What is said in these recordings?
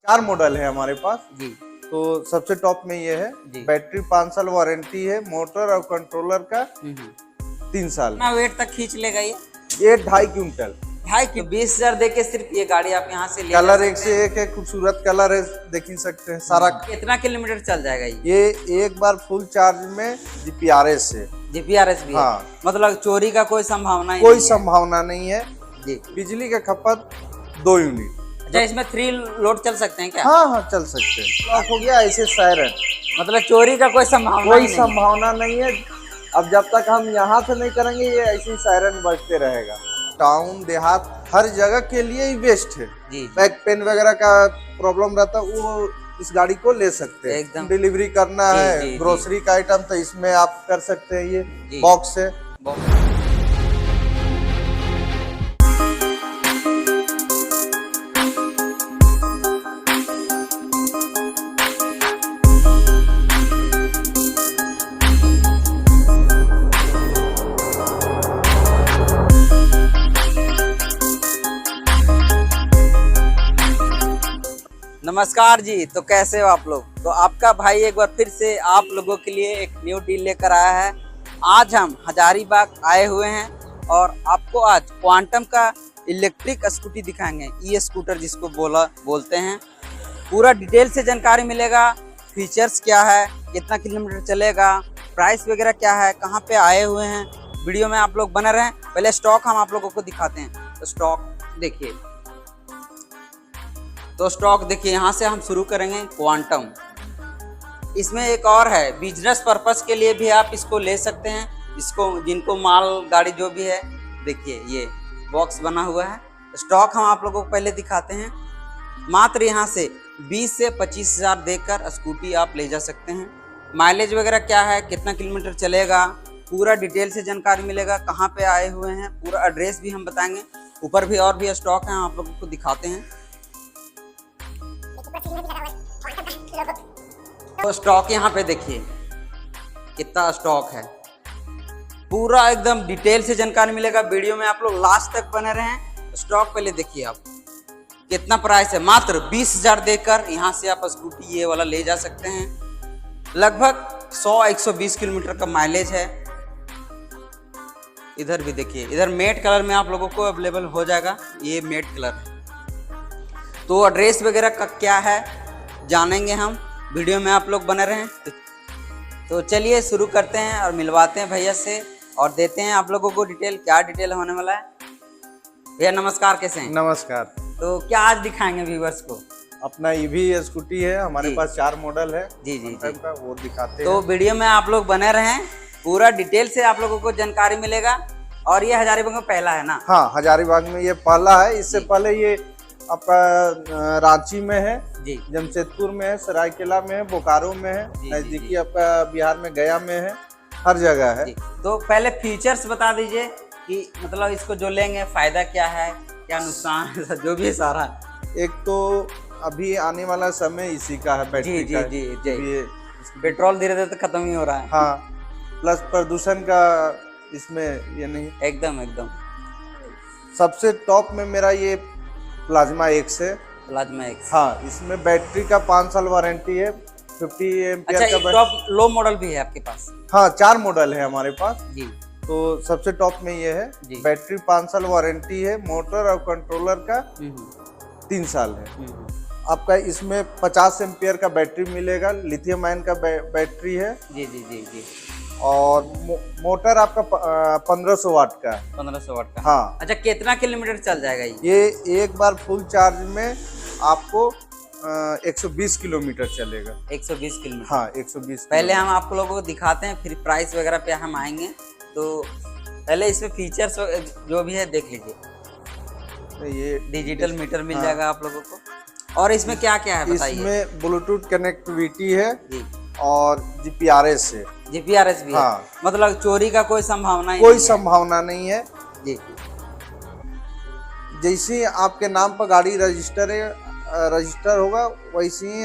4 model है हमारे पास जी। तो सबसे टॉप में ये है जी। बैटरी 5 साल वारंटी है, मोटर और कंट्रोलर का 3 साल। कितना वेट तक खींच लेगा ये? 2.5 क्विंटल। 20,000 दे के सिर्फ ये गाड़ी आप यहाँ से ले कलर जा एक सकते से हैं। एक है, खूबसूरत कलर है, देख ही सकते हैं सारा। कितना किलोमीटर चल जाएगा ये? ये एक बार फुल चार्ज में जीपीआरएस है। जीपीआरएस भी है? हाँ। मतलब चोरी का कोई संभावना ही कोई नहीं है। संभावना नहीं है जी। बिजली का खपत 2 यूनिट। अच्छा, इसमें 3 लोड चल सकते हैं क्या? हाँ चल सकते हैं। लॉक हो गया ऐसे सायरन, मतलब चोरी का कोई संभावना कोई ही नहीं। संभावना नहीं है। अब जब तक हम यहाँ से नहीं करेंगे ये ऐसे ही सायरन बजते रहेगा। टाउन देहात हर जगह के लिए ही बेस्ट है। जी। बैक पेन वगैरह का प्रॉब्लम रहता है वो इस गाड़ी को ले सकते हैं। एकदम। डिलीवरी करना जी, है जी, ग्रोसरी का आइटम तो इसमें आप कर सकते हैं। ये जी। बॉक्स है। नमस्कार जी, तो कैसे हो आप लोग? तो आपका भाई एक बार फिर से आप लोगों के लिए एक न्यू डील लेकर आया है। आज हम हजारीबाग आए हुए हैं और आपको आज क्वांटम का इलेक्ट्रिक स्कूटी दिखाएंगे। ई स्कूटर जिसको बोलते हैं। पूरा डिटेल से जानकारी मिलेगा। फीचर्स क्या है, कितना किलोमीटर चलेगा, प्राइस वगैरह क्या है, कहाँ पे आए हुए हैं, वीडियो में आप लोग बने रहें। पहले स्टॉक हम आप लोगों को दिखाते हैं। तो स्टॉक देखिए, तो स्टॉक देखिए, यहाँ से हम शुरू करेंगे। क्वांटम, इसमें एक और है, बिजनेस पर्पस के लिए भी आप इसको ले सकते हैं। इसको जिनको माल गाड़ी जो भी है, देखिए ये बॉक्स बना हुआ है। स्टॉक हम आप लोगों को पहले दिखाते हैं। मात्र यहाँ से 20 से 25,000 देकर स्कूटी आप ले जा सकते हैं। माइलेज वगैरह क्या है, कितना किलोमीटर चलेगा, पूरा डिटेल से जानकारी मिलेगा। कहाँ पे आए हुए हैं, पूरा एड्रेस भी हम बताएंगे। ऊपर भी और भी स्टॉक है, हम आप लोगों को दिखाते हैं। तो स्टॉक यहाँ पे देखिए कितना स्टॉक है, पूरा एकदम डिटेल से जानकारी मिलेगा। वीडियो में आप लोग लास्ट तक बने रहें। स्टॉक पहले देखिए आप, कितना प्राइस है। मात्र 20,000 देकर यहाँ से आप स्कूटी ये वाला ले जा सकते हैं। लगभग 100-120 किलोमीटर का माइलेज है। इधर भी देखिए, इधर मेट कलर में आप लोगों को अवेलेबल हो जाएगा। ये मेट कलर है। तो एड्रेस वगैरह का क्या है जानेंगे हम, वीडियो में आप लोग बने रहें। तो चलिए शुरू करते हैं और मिलवाते हैं भैया से और देते हैं आप लोगों को डिटेल, क्या डिटेल होने वाला है। भैया नमस्कार, कैसे हैं? नमस्कार। तो क्या आज दिखाएंगे व्यूवर्स को? अपना ईवी स्कूटी है हमारे पास, 4 मॉडल है। जी जी जी। का वो दिखाते हैं। तो वीडियो में आप लोग बने रहें, पूरा डिटेल से आप लोगों को जानकारी मिलेगा। और ये हजारीबाग में पहला है ना? हाँ, हजारीबाग में ये पहला है। इससे पहले ये आपका रांची में है जी, जमशेदपुर में है, सरायकेला में है, बोकारो में है, जी, नजदीकी जी। आपका बिहार में गया में है, हर जगह है। तो पहले फीचर्स बता दीजिए कि मतलब इसको जो लेंगे फायदा क्या है, क्या नुकसान है, जो भी है सारा। एक तो अभी आने वाला समय इसी का है, बैटरी जी का। जी जी जी। ये पेट्रोल धीरे धीरे तो खत्म ही हो रहा है। हाँ, प्लस प्रदूषण का इसमें ये नहीं। एकदम एकदम। सबसे टॉप में मेरा ये प्लाज्मा एक्स है। Plasma x. हाँ, इसमें बैटरी का 5 साल वारंटी है, 50 एम्पियर अच्छा, का। टॉप लो मॉडल भी है आपके पास? हाँ, 4 मॉडल है हमारे पास। जी। तो सबसे टॉप में ये है, बैटरी 5 साल वारंटी है, मोटर और कंट्रोलर का 3 साल है। आपका इसमें 50 एम्पियर का बैटरी मिलेगा, लिथियम आयन का बैटरी है। जी जी जी जी। और मोटर आपका 1500 वाट का है। 1500 वाट का। हाँ। अच्छा, कितना किलोमीटर चल जाएगा ये? ये एक बार फुल चार्ज में आपको 120 किलोमीटर चलेगा। 120 किलोमीटर? हाँ, 120। पहले हम आप लोगों को दिखाते हैं, फिर प्राइस वगैरह पे हम आएंगे। तो पहले इसमें फीचर्स जो भी है देख लीजिए। ये डिजिटल मीटर मिल जाएगा आप लोगों को। और इसमें क्या क्या है बताइए? इसमें ब्लूटूथ कनेक्टिविटी है जी, और जीपीआरएस है। जीपीआरएस भी है? हाँ। मतलब चोरी का कोई संभावना ही कोई नहीं है। संभावना नहीं है। जी। जैसे आपके नाम पर गाड़ी रजिस्टर होगा, वैसे ही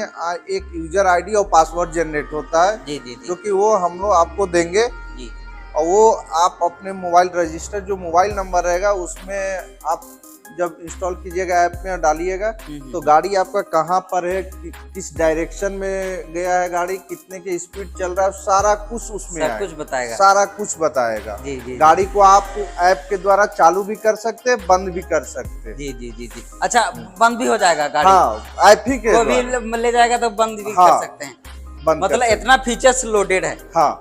एक यूजर आईडी और पासवर्ड जनरेट होता है। जी जी जी। जो कि वो हम लोग आपको देंगे। जी। और वो आप अपने मोबाइल रजिस्टर जो मोबाइल नंबर रहेगा उसमें आप जब इंस्टॉल कीजिएगा ऐप में डालिएगा तो गाड़ी आपका कहाँ पर है, किस डायरेक्शन में गया है गाड़ी, कितने की स्पीड चल रहा है, सारा कुछ उसमें सब कुछ बताएगा। सारा कुछ बताएगा। जी जी। गाड़ी को आप ऐप के द्वारा चालू भी कर सकते हैं, बंद भी कर सकते हैं। जी जी जी जी। अच्छा, बंद भी हो जाएगा गाड़ी? हाँ, ऐप ही के कोई भी ले जाएगा तो बंद भी कर सकते हैं। मतलब इतना फीचर्स लोडेड है। हाँ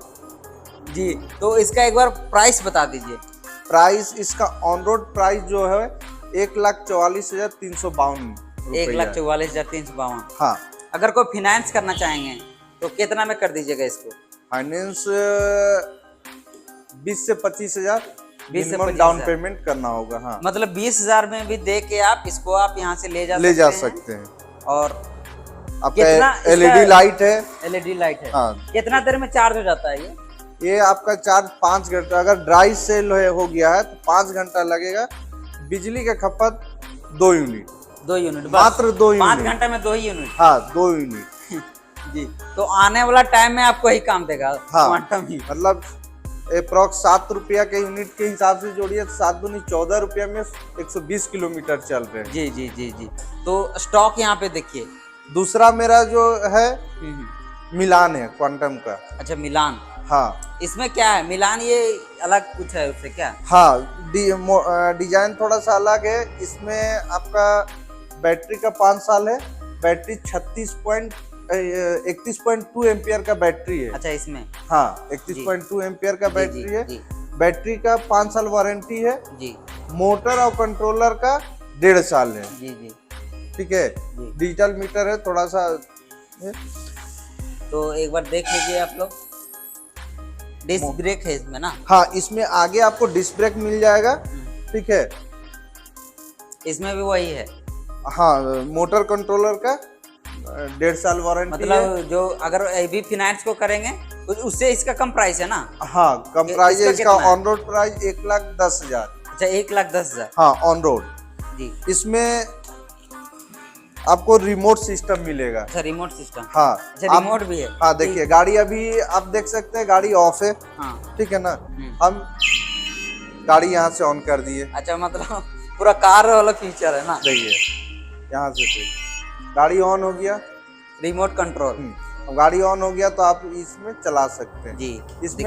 जी। तो इसका एक बार प्राइस बता दीजिए। प्राइस इसका ऑन रोड प्राइस जो है 1,44,352। 1,44,352। हाँ। अगर कोई फाइनेंस करना चाहेंगे तो कितना में कर दीजिएगा इसको? फाइनेंस 20 से 25,000 मिनिमम डाउन पेमेंट करना होगा। हाँ, मतलब 20,000 में भी दे के आप इसको आप यहाँ से ले जा सकते हैं। और आपका LED लाइट है। LED लाइट है। हाँ। कितना देर में चार्ज हो जाता है ये आपका चार्ज 5 घंटा, अगर ड्राई सेल हो गया है तो 5 घंटा लगेगा। बिजली का खपत 2 यूनिट। 2 यूनिट मात्र 2 यूनिट। 5 घंटे में 2 ही यूनिट। हाँ, 2 यूनिट। जी। तो आने वाला टाइम में आपको ही काम देगा। हाँ, क्वांटम ही। मतलब अप्रॉक्स 7 रुपया के यूनिट के हिसाब से जोड़िए, 7 दूनी 14 रुपया में 120 किलोमीटर चल रहे हैं। जी जी जी जी। तो स्टॉक यहाँ पे देखिए। दूसरा मेरा जो है मिलान है क्वांटम का। अच्छा, मिलान। हाँ। इसमें क्या है मिलान? ये अलग कुछ है उससे क्या? हाँ, डिजाइन थोड़ा सा अलग है। इसमें आपका बैटरी का 5 साल है। बैटरी 31.2 एम्पियर का बैटरी है। अच्छा, इसमें? हाँ, 31.2 एम्पियर का बैटरी है। बैटरी का 5 साल वारंटी है जी। मोटर और कंट्रोलर का 1.5 साल है। जी जी। ठीक है। डिजिटल मीटर है थोड़ा सा है। तो एक बार देख लीजिए आप लोग। डिस्क ब्रेक है इसमें ना? हाँ, इसमें आगे आपको डिस्क ब्रेक मिल जाएगा। ठीक है। इसमें भी वही है? हाँ, मोटर कंट्रोलर का 1.5 साल वारंटी मतलब है। जो अगर अभी फाइनेंस को करेंगे तो उससे इसका कम प्राइस है ना? हाँ, कम प्राइस है इसका। कितना है? On road price 1,10,000। अच्छा, 1,10,000। हाँ, ऑन रोड। जी। इसमें आपको रिमोट सिस्टम मिलेगा। अच्छा, रिमोट सिस्टम। हाँ। अच्छा, रिमोट भी है। हाँ, देखिए गाड़ी अभी आप देख सकते हैं, गाड़ी ऑफ है। हाँ। ठीक है ना। हम गाड़ी यहाँ से ऑन कर दिए। अच्छा, मतलब पूरा कार वाला फीचर है ना? देखिए यहाँ से गाड़ी ऑन हो गया। Remote control. गाड़ी ऑन हो गया तो आप इसमें चला सकते हैं। जी। इसमें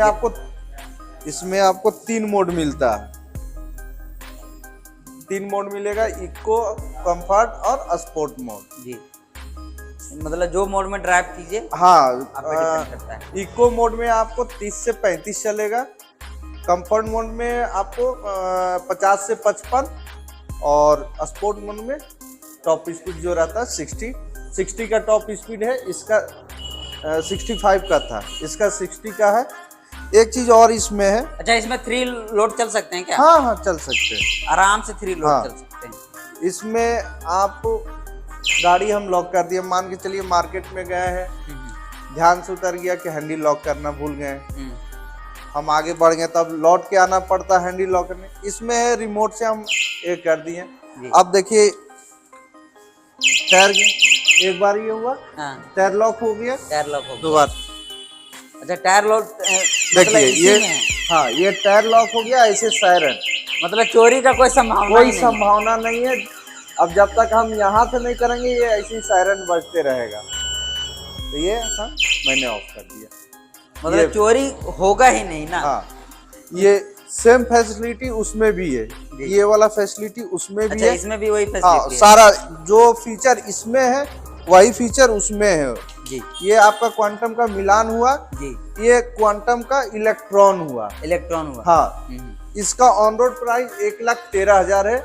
आपको 3 मोड मिलता है। 3 मोड मिलेगा, इको, कंफर्ट और स्पोर्ट मोड। जी। मतलब जो मोड में ड्राइव कीजिए। हाँ, आप पे डिपेंड करता है। इको मोड में आपको 30 से 35 चलेगा। कंफर्ट मोड में आपको 50 से 55 और स्पोर्ट मोड में टॉप स्पीड जो रहता है 60 का टॉप स्पीड है। इसका 65 का था, इसका 60 का है। एक चीज और इसमें है। अच्छा, इसमें 3 लोड चल सकते हैं क्या? हाँ हाँ, चल सकते हैं आराम से 3 लोड हाँ। चल सकते हैं। इसमें आप गाड़ी हम लॉक कर दिए, मान के चलिए मार्केट में गए हैं, ध्यान से उतर गया कि हैंडल लॉक करना भूल गए, हम आगे बढ़ गए, तब लौट के आना पड़ता है हैंडल लॉक करने। इसमें रिमोट से हम एक कर दिए। अब देखिए टायर, एक बार ये हुआ, टायर लॉक हो गया, टायर लॉक हो 2 बार। अच्छा, टायर लॉक देखिए ये, हाँ, ये टायर लॉक हो गया। ऐसे सायरन, मतलब चोरी का कोई संभावना नहीं है। अब जब तक हम यहाँ से नहीं करेंगे ये ऐसे ही सायरन बजते रहेगा। तो ये हाँ, मैंने ऑफ कर दिया। मतलब चोरी होगा ही नहीं ना? हाँ, ये सेम फैसिलिटी उसमें भी है, ये वाला फैसिलिटी उसमें भी है। इसमें भी वही हाँ, फैसिलिटी है। सारा जो फीचर इसमें है वही फीचर उसमें है। जी। ये आपका क्वांटम का मिलान हुआ जी। ये क्वांटम का इलेक्ट्रॉन हुआ। हाँ। इसका ऑन रोड प्राइस 1,13,000 है।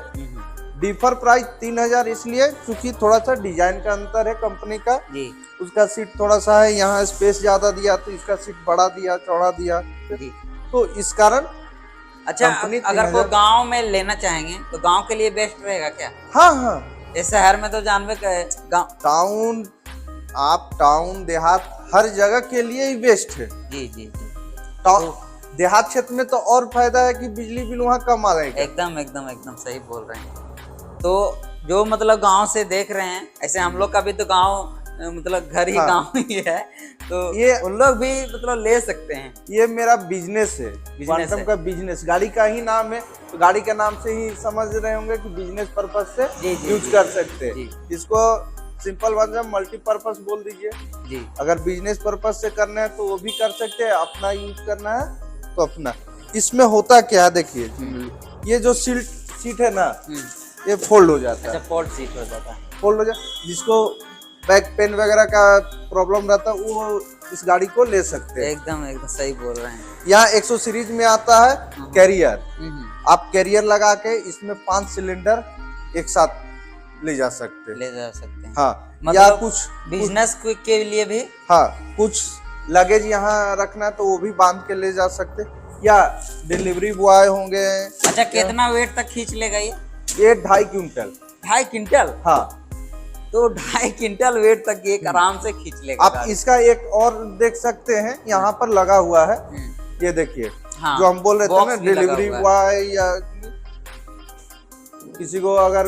डिफर प्राइस 3,000 इसलिए क्योंकि थोड़ा सा डिजाइन का अंतर है कंपनी का जी। उसका सीट थोड़ा सा है, यहाँ स्पेस ज्यादा दिया तो इसका सीट बड़ा दिया, चौड़ा दिया जी। तो इस कारण। अच्छा, अगर कोई गांव में लेना चाहेंगे तो गांव के लिए बेस्ट रहेगा क्या? हाँ हाँ, इस शहर में तो जानवे टाउन, आप टाउन देहात हर जगह के लिए ही बेस्ट है। जी जी जी। देहात क्षेत्र में तो और फायदा है कि बिजली बिल वहाँ कम आ जाएगा। एकदम सही बोल रहे हैं। तो जो मतलब गांव से देख रहे हैं, ऐसे हम लोग का भी तो गांव मतलब घर ही हाँ। गांव ही है, तो ये उन लोग भी मतलब ले सकते हैं। ये मेरा बिजनेस है, बिजनेस क्वांटम है। का बिजनेस, गाड़ी का ही नाम है, तो गाड़ी के नाम से ही समझ रहे होंगे कि बिजनेस पर्पज से जी, यूज जी, कर सकते हैं। जी। इसको सिंपल भाषा में मल्टीपर्पज बोल दीजिए। जी अगर बिजनेस पर्पज से करना है तो वो भी कर सकते हैं, अपना यूज करना है तो अपना। इसमें होता क्या है देखिए, ये जो सीट है ना, ये फोल्ड हो जाता अच्छा, है, फोल्ड सीट हो जाता है। फोल्ड हो जाता, जिसको बैक पेन वगैरह का प्रॉब्लम रहता है वो इस गाड़ी को ले सकते हैं। एकदम एकदम सही बोल रहे हैं। यहाँ 100 सीरीज में आता है कैरियर, हम्म, आप कैरियर लगा के इसमें 5 सिलेंडर एक साथ ले जा सकते हैं। ले जा सकते हैं। हाँ, या मतलब कुछ बिजनेस के लिए भी। हाँ, कुछ लगेज यहाँ रखना है तो वो भी बांध के ले जा सकते, या डिलीवरी बॉय होंगे। अच्छा, कितना वेट तक खींच लेगा ये? ये 2.5 क्विंटल। 2.5 क्विंटल? हाँ, तो 2.5 क्विंटल वेट तक ये आराम से खींच लेगा आप गाड़ी। इसका एक और देख सकते हैं, यहाँ पर लगा हुआ है, ये देखिए, हाँ, जो हम बोल रहे थे ना, बॉक्स भी लगा डिलीवरी हुआ है। बॉय या किसी को अगर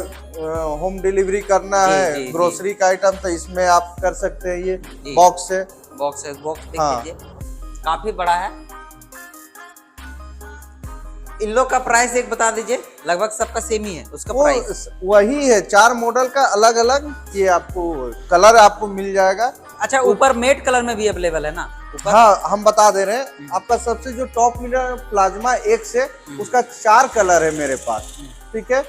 होम डिलीवरी करना जी, है जी, जी। ग्रोसरी का आइटम, तो इसमें आप कर सकते हैं। ये जी। बॉक्स है, बॉक्स है, बॉक्स देख हाँ। लीजिए, काफी बड़ा है। इन लोग का प्राइस एक बता दीजिए, लगभग सबका सेम ही है उसका वो प्राइस। वही है, 4 मॉडल का अलग अलग, ये आपको कलर आपको मिल जाएगा। अच्छा, ऊपर मेट कलर में भी अवेलेबल है ना ऊपर? हाँ, हम बता दे रहे हैं आपका सबसे जो टॉप मीटर प्लाज्मा X है, उसका 4 कलर है मेरे पास, ठीक है।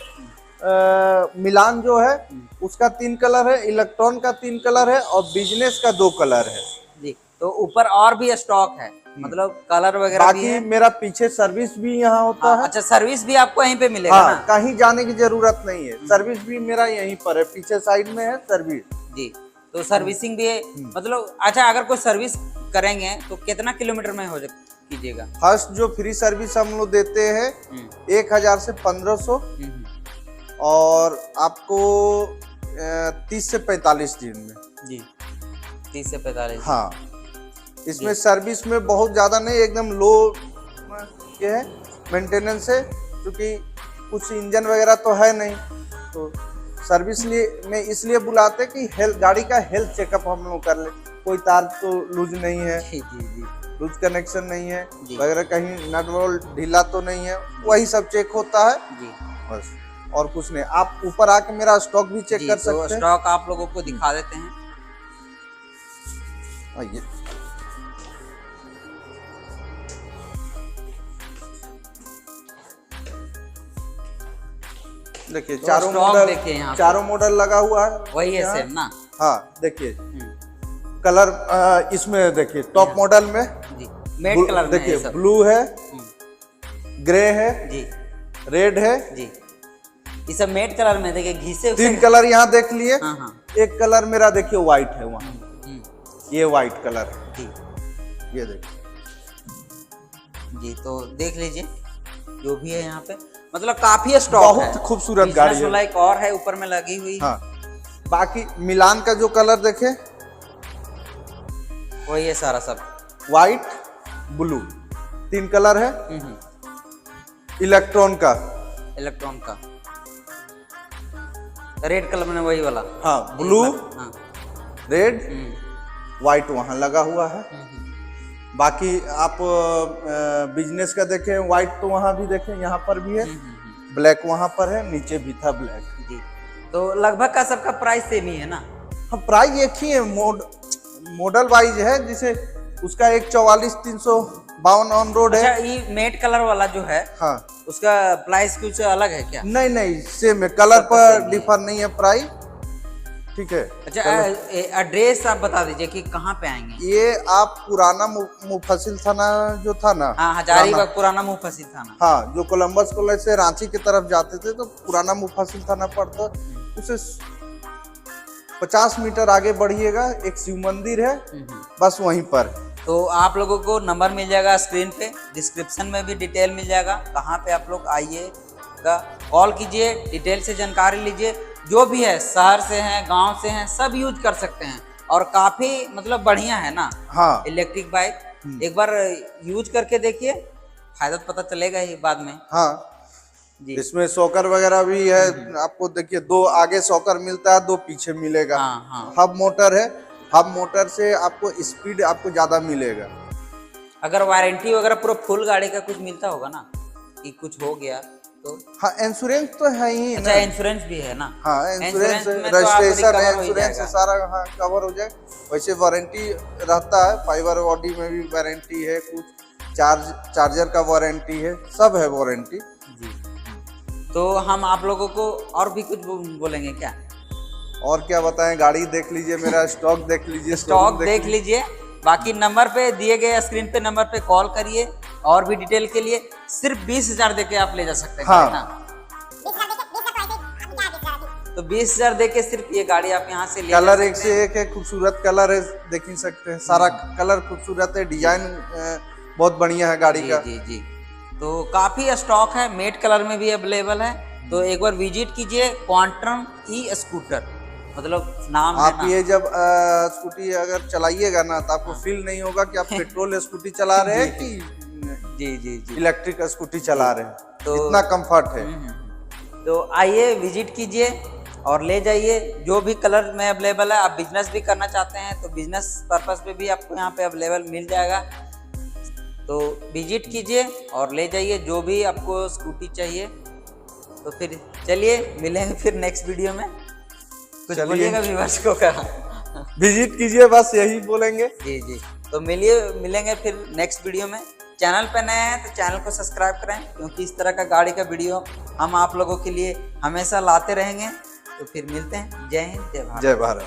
मिलान जो है उसका 3 कलर है, इलेक्ट्रॉन का 3 कलर है, और बिजनेस का 2 कलर है जी। तो ऊपर और भी स्टॉक है, मतलब कलर वगैरह भी बाकी है। मेरा पीछे सर्विस भी यहाँ होता हाँ, है। अच्छा, सर्विस भी आपको यहीं पे मिलेगा हाँ, ना? कहीं जाने की जरूरत नहीं है, सर्विस भी मेरा यहीं पर है, पीछे साइड में है सर्विस। जी, तो सर्विसिंग भी है, मतलब अच्छा, अगर कोई सर्विस करेंगे तो कितना किलोमीटर में हो कीजिएगा? फर्स्ट जो फ्री सर्विस हम लोग देते हैं 1000 से 1500, और आपको 30 से 45 दिन में। जी, 30 से 45। हाँ, इसमें सर्विस में बहुत ज़्यादा नहीं, एकदम लो ये है, मेंटेनेंस है, क्योंकि कुछ इंजन वगैरह तो है नहीं, तो सर्विस में इसलिए बुलाते कि हेल्थ, गाड़ी का हेल्थ चेकअप हम लोग कर ले, कोई तार तो लूज नहीं है, जी जी जी, लूज कनेक्शन नहीं है जी। वगैरह, कहीं नट बोल्ट ढीला तो नहीं है, वही सब चेक होता है जी बस, और कुछ नहीं। आप ऊपर आके मेरा स्टॉक भी चेक जी, कर तो सकते हैं। स्टॉक आप लोगों को दिखा देते हैं। आइए, देखिए तो चारों स्टॉक मॉडल, देखिए यहाँ पे। चारों मॉडल लगा हुआ है, वही है यहाँ। सेम ना? हाँ, देखिए कलर, इसमें देखिए टॉप मॉडल में जी, मेट कलर में है देखिए, ये सब। ब्लू है, ग्रे है, जी रेड है, जी, ये सब मेट कलर में, देखिए घिसे 3 कलर यहाँ देख लिए। हाँ हाँ, एक कलर मेरा देखिए व्हाइट है वहाँ, हम्म, ये व्हाइट कलर है, जी ये देखिए। जी, तो देख लीजिए जो भी है यहाँ पे, मतलब काफी स्टॉक है। बहुत खूबसूरत गाड़ी है। वाला एक और है ऊपर में लगी हुई। हाँ, बाकी मिलान का जो कलर देखे, वही है सारा सब। व्हाइट, ब्लू, 3 कलर है। इलेक्ट्रॉन का, इलेक्ट्रॉन का रेड कलर में वही वाला। हाँ, ब्लू, हाँ, रेड, व्हाइट वहाँ लगा हुआ है। बाकी आप बिजनेस का देखें, व्हाइट तो वहाँ भी देखें, यहाँ पर भी है, ब्लैक वहाँ पर है, नीचे भी था ब्लैक। जी, तो लगभग का सबका प्राइस सेम ही है ना? हाँ, प्राइस एक ही है, मॉडल वाइज है, जिसे उसका एक 44,352 ऑन रोड है। अच्छा, ये मेट कलर वाला जो है, हाँ, उसका प्राइस कुछ अलग है क्या? नहीं नहीं, सेम है, कलर पर डिफर नहीं है प्राइस, ठीक है। अच्छा, एड्रेस आप बता दीजिए कि कहाँ पे आएंगे। ये आप पुराना मुफस्सिल थाना जो था ना, हाँ, हजारीबाग पुराना मुफस्सिल थाना। हाँ, जो कोलंबस कॉलेज से रांची की तरफ जाते थे तो पुराना मुफस्सिल थाना पड़ता, उसे 50 मीटर आगे बढ़िएगा, एक शिव मंदिर है, बस वहीं पर। तो आप लोगों को नंबर मिल जाएगा स्क्रीन पे, डिस्क्रिप्शन में भी डिटेल मिल जाएगा, कहाँ पे आप लोग आइएगा, कॉल कीजिए, डिटेल से जानकारी लीजिए। जो भी है, शहर से हैं, गांव से हैं, सब यूज कर सकते हैं, और काफी मतलब बढ़िया है ना। हाँ, इलेक्ट्रिक बाइक एक बार यूज करके देखिए, फायदा तो पता चलेगा ही बाद में। हाँ जी, इसमें सॉकर वगैरह भी है, आपको देखिए 2 आगे सॉकर मिलता है, 2 पीछे मिलेगा। हाँ हाँ, हब मोटर है, हब मोटर से आपको स्पीड आपको ज्यादा मिलेगा। अगर वारंटी वगैरह पूरा फुल गाड़ी का कुछ मिलता होगा ना, कि कुछ हो गया तो? हाँ, इंश्योरेंस तो है ही अच्छा, ना। इंश्योरेंस भी है ना? हाँ, इंश्योरेंस, में तो आप रजिस्ट्रेशन, recover हो ही इंश्योरेंस जाएगा। सारा हाँ कवर हो जाए। वैसे वारंटी रहता है, फाइबर बॉडी में भी वारंटी है, कुछ चार्जर का वारंटी है, सब है वारंटी। जी। तो हम आप लोगों को और भी कुछ बोलेंगे क्या? और क्या बताएं, गाड़ी देख लीजिए, मेरा स्टॉक देख लीजिए, स्टॉक देख लीजिए। बाकी नंबर पे दिए गए स्क्रीन पे नंबर पे कॉल करिए, और भी डिटेल के लिए सिर्फ 20,000 देके आप ले जा सकते हैं। हाँ। ना तो 20,000 देके सिर्फ ये गाड़ी आप यहाँ से ले जा कलर सकते एक से एक है, खूबसूरत कलर है, देख ही सकते हैं, सारा कलर खूबसूरत है, डिजाइन बहुत बढ़िया है गाड़ी का। जी जी। तो काफी स्टॉक है, मेट कलर में भी अवेलेबल है। तो एक बार विजिट कीजिए क्वांटम ई स्कूटर, मतलब नाम है आप ना। ये जब स्कूटी अगर चलाइएगा ना, तो आपको फील नहीं होगा कि आप पेट्रोल स्कूटी चला रहे हैं कि जी जी जी, इलेक्ट्रिक स्कूटी चला रहे हैं। तो इतना कंफर्ट है। तो आइए विजिट कीजिए और ले जाइए। जो भी कलर में अवेलेबल है, आप बिजनेस भी करना चाहते हैं तो बिजनेस पर्पस पे भी आपको यहाँ पे अवेलेबल मिल जाएगा। तो विजिट कीजिए और ले जाइए जो भी आपको स्कूटी चाहिए। तो फिर चलिए मिलेंगे फिर नेक्स्ट वीडियो में। कुछ बोलिएगा व्यूअर्स को का? विजिट कीजिए, बस यही बोलेंगे। जी जी। तो मिलेंगे फिर नेक्स्ट वीडियो में। चैनल पे नए हैं तो चैनल को सब्सक्राइब करें, क्योंकि इस तरह का गाड़ी का वीडियो हम आप लोगों के लिए हमेशा लाते रहेंगे। तो फिर मिलते हैं। जय हिंद, जय भारत। जय भारत।